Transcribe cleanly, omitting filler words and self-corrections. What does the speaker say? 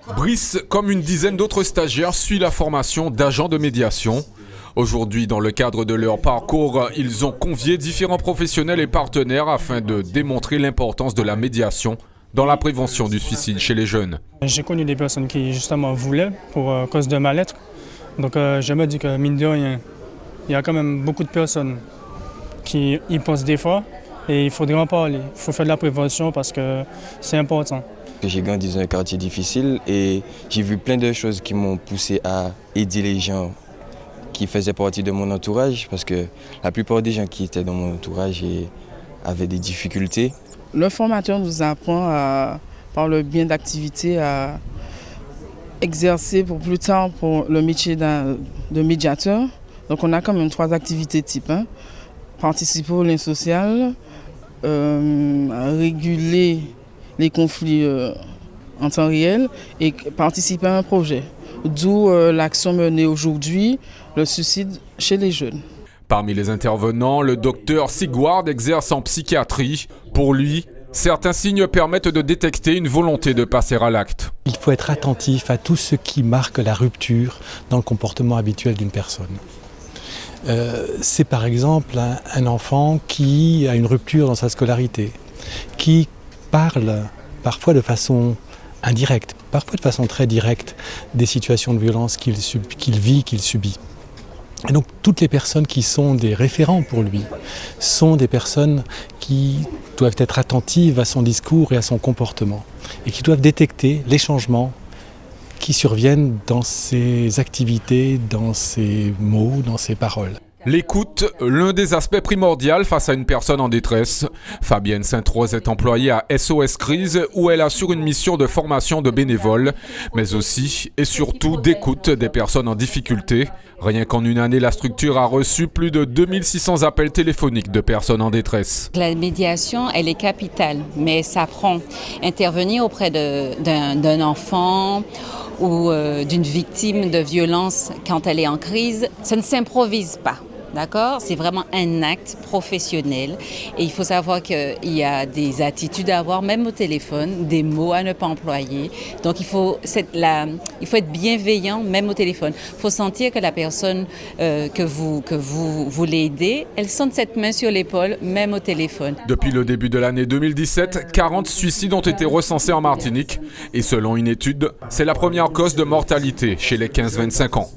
Brice, comme une dizaine d'autres stagiaires, suit la formation d'agents de médiation. Aujourd'hui, dans le cadre de leur parcours, ils ont convié différents professionnels et partenaires afin de démontrer l'importance de la médiation dans la prévention du suicide chez les jeunes. J'ai connu des personnes qui justement voulaient pour cause de mal-être. Donc je me dis que mine de rien, il y a quand même beaucoup de personnes qui y pensent des fois et il faudrait en parler. Il faut faire de la prévention parce que c'est important. J'ai grandi dans un quartier difficile et j'ai vu plein de choses qui m'ont poussé à aider les gens qui faisaient partie de mon entourage parce que la plupart des gens qui étaient dans mon entourage avaient des difficultés. Le formateur nous apprend par le bien d'activité à exercer pour plus tard pour le métier de médiateur. Donc on a quand même 3 activités types. Participer au lien social, réguler les conflits en temps réel et participer à un projet. D'où l'action menée aujourd'hui, le suicide chez les jeunes. Parmi les intervenants, le docteur Sigward exerce en psychiatrie. Pour lui, certains signes permettent de détecter une volonté de passer à l'acte. Il faut être attentif à tout ce qui marque la rupture dans le comportement habituel d'une personne. C'est par exemple un enfant qui a une rupture dans sa scolarité, qui parle parfois de façon indirecte, parfois de façon très directe des situations de violence qu'il vit, qu'il subit. Et donc toutes les personnes qui sont des référents pour lui sont des personnes qui doivent être attentives à son discours et à son comportement et qui doivent détecter les changements qui surviennent dans ses activités, dans ses mots, dans ses paroles. L'écoute, l'un des aspects primordiaux face à une personne en détresse. Fabienne Sainte-Rose est employée à SOS Crise où elle assure une mission de formation de bénévoles, mais aussi et surtout d'écoute des personnes en difficulté. Rien qu'en une année, la structure a reçu plus de 2600 appels téléphoniques de personnes en détresse. La médiation, elle est capitale, mais ça prend intervenir auprès d'un enfant ou d'une victime de violence quand elle est en crise. Ça ne s'improvise pas. D'accord? C'est vraiment un acte professionnel et il faut savoir qu'il y a des attitudes à avoir, même au téléphone, des mots à ne pas employer. Donc il faut être bienveillant, même au téléphone. Il faut sentir que la personne que vous voulez aider, elle sente cette main sur l'épaule, même au téléphone. Depuis le début de l'année 2017, 40 suicides ont été recensés en Martinique et selon une étude, c'est la première cause de mortalité chez les 15-25 ans.